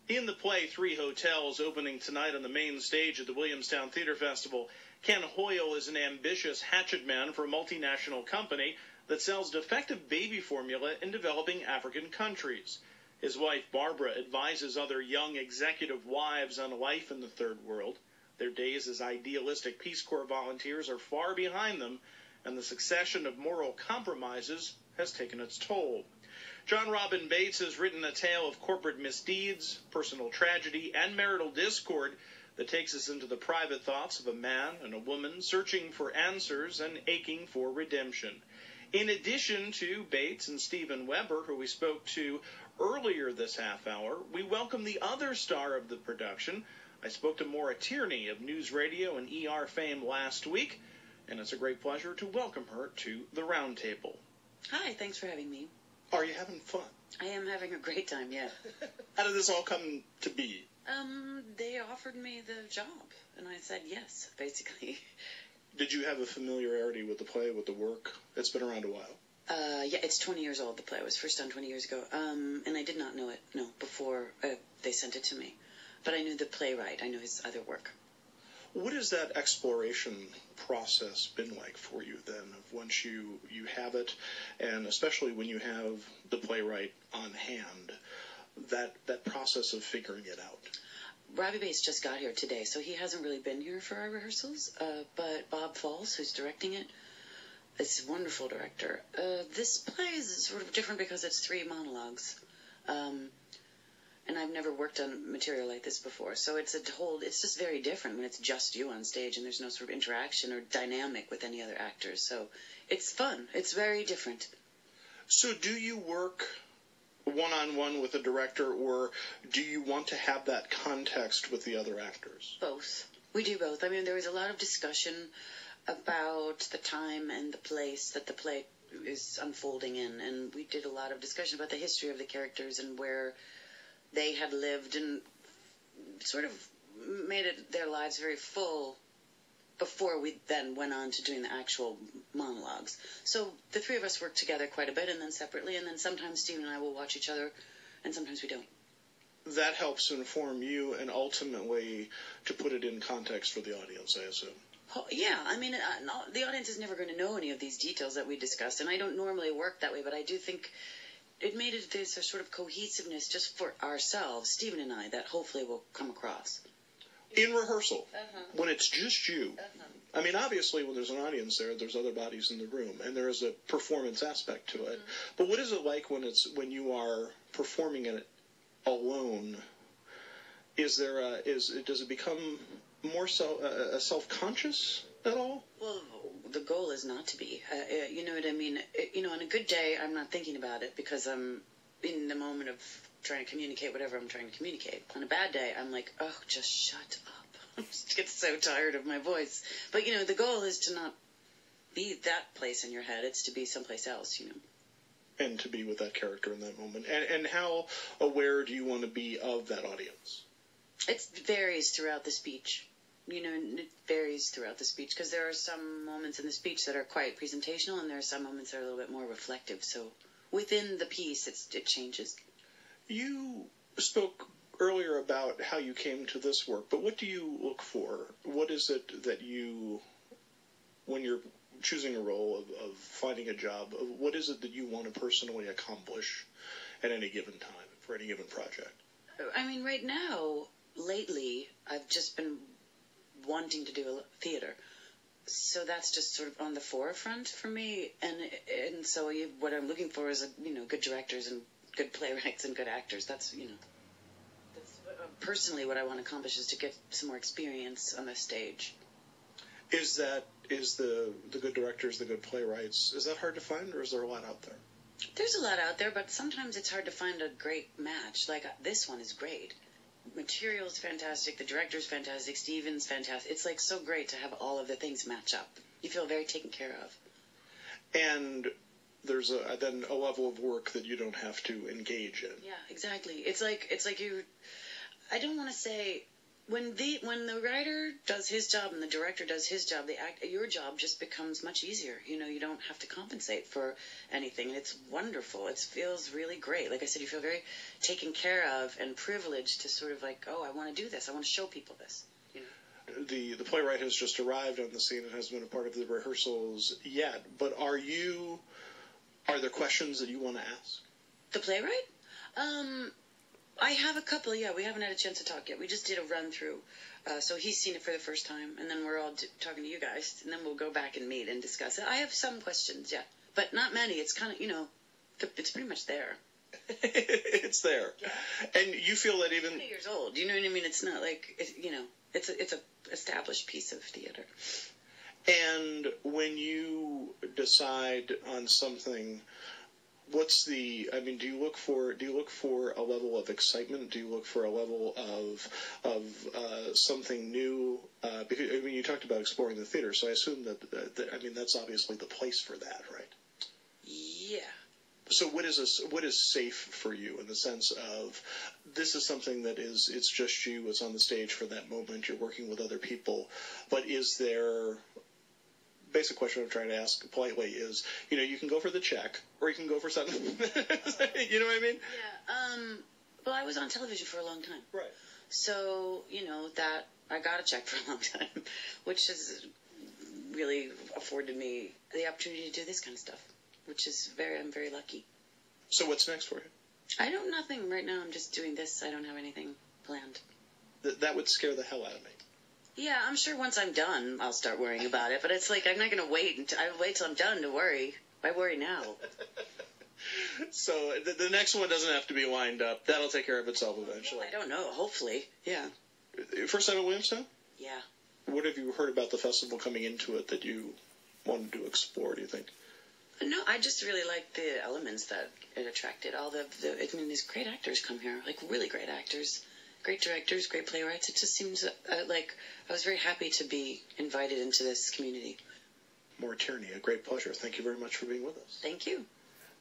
In the play Three Hotels, opening tonight on the main stage at the Williamstown Theater Festival, Ken Hoyle is an ambitious hatchet man for a multinational company that sells defective baby formula in developing African countries. His wife, Barbara, advises other young executive wives on life in the third world. Their days as idealistic Peace Corps volunteers are far behind them, and the succession of moral compromises has taken its toll. John Robin Bates has written a tale of corporate misdeeds, personal tragedy, and marital discord that takes us into the private thoughts of a man and a woman searching for answers and aching for redemption. In addition to Bates and Steven Weber, who we spoke to earlier this half hour, we welcome the other star of the production. I spoke to Maura Tierney of News Radio and ER fame last week, and it's a great pleasure to welcome her to the Roundtable. Hi, thanks for having me. Are you having fun? I am having a great time, yeah. How did this all come to be? They offered me the job, and I said yes, basically. Did you have a familiarity with the play, with the work? It's been around a while. Yeah, it's 20 years old, the play. It was first done 20 years ago. And I did not know it, before they sent it to me. But I knew the playwright. I knew his other work. What has that exploration process been like for you then, once you have it, and especially when you have the playwright on hand, that process of figuring it out? Robbie Bates just got here today, so he hasn't really been here for our rehearsals, but Bob Falls, who's directing it, is a wonderful director. This play is sort of different because it's 3 monologues. And I've never worked on material like this before, so it's just very different when it's just you on stage and there's no sort of interaction or dynamic with any other actors. So it's fun. It's very different. So do you work one-on-one with a director, or do you want to have that context with the other actors? Both. We do both. I mean, there was a lot of discussion about the time and the place that the play is unfolding in, and we did a lot of discussion about the history of the characters and where they had lived, and sort of made their lives very full before we then went on to doing the actual monologues. So the 3 of us worked together quite a bit, and then separately, and then sometimes Steve and I will watch each other, and sometimes we don't. That helps inform you and ultimately to put it in context for the audience, I assume. Oh, yeah, I mean, the audience is never going to know any of these details that we discussed, and I don't normally work that way, but I do think it made it this a sort of cohesiveness just for ourselves, Stephen and I, that hopefully will come across. In rehearsal, when it's just you, I mean, obviously when there's an audience there's other bodies in the room, and there is a performance aspect to it. But what is it like when you are performing it alone? Does it become more self-conscious at all? Well, the goal is not to be. You know what I mean? On a good day, I'm not thinking about it because I'm in the moment of trying to communicate whatever I'm trying to communicate. On a bad day, I'm like, oh, just shut up. I just get so tired of my voice. But, the goal is to not be that place in your head. It's to be someplace else, And to be with that character in that moment. And how aware do you want to be of that audience? It varies throughout the speech. It varies throughout the speech because there are some moments in the speech that are quite presentational, and there are some moments that are a little bit more reflective. So within the piece, it changes. You spoke earlier about how you came to this work, but what do you look for? What is it that when you're choosing a role of finding a job, what is it that you want to personally accomplish at any given time for any given project? I mean, right now, lately, I've just been wanting to do theater, so that's just sort of on the forefront for me. And so what I'm looking for is good directors and good playwrights and good actors. That's personally what I want to accomplish, is to get some more experience on the stage. Is the good directors, the good playwrights, is that hard to find, or is there a lot out there? There's a lot out there, but sometimes it's hard to find a great match. Like this one is great. Material's fantastic, the director's fantastic, Steven's fantastic. It's like so great to have all of the things match up. You feel very taken care of. And there's then a level of work that you don't have to engage in. Yeah, exactly. It's like you. I don't want to say when the writer does his job and the director does his job, your job just becomes much easier. You don't have to compensate for anything. It's wonderful. It feels really great. Like I said, you feel very taken care of and privileged to sort of like, oh, I want to do this. I want to show people this. The playwright has just arrived on the scene and hasn't been a part of the rehearsals yet. But are there questions that you want to ask? The playwright? I have a couple, yeah. We haven't had a chance to talk yet. We just did a run-through. So he's seen it for the first time, and then we're all talking to you guys, and then we'll go back and meet and discuss it. I have some questions, yeah, but not many. It's kind of, it's pretty much there. It's there. Yeah. And you feel that even... 20 years old, you know what I mean? It's not like, it's a established piece of theater. And when you decide on something... do you look for a level of excitement? Do you look for a level of something new? Because you talked about exploring the theater, so I assume that that's obviously the place for that, right? Yeah. So what is safe for you in the sense of this is something that it's just you, it's on the stage for that moment, you're working with other people, but is there... Basic question I'm trying to ask politely is, you can go for the check, or you can go for something. You know what I mean? Yeah. Well, I was on television for a long time. Right. So, that I got a check for a long time, which has really afforded me the opportunity to do this kind of stuff, which is I'm very lucky. So what's next for you? Nothing right now. I'm just doing this. I don't have anything planned. That would scare the hell out of me. Yeah, I'm sure once I'm done, I'll start worrying about it. But it's like I'm not going to wait. I wait till I'm done to worry. I worry now. So the next one doesn't have to be lined up. That'll take care of itself eventually. Well, I don't know. Hopefully, yeah. First time at Williamstown? Yeah. What have you heard about the festival coming into it that you wanted to explore, do you think? No, I just really like the elements that it attracted. These great actors come here, like really great actors. Great directors, great playwrights. It just seems like I was very happy to be invited into this community. Maura Tierney, a great pleasure. Thank you very much for being with us. Thank you.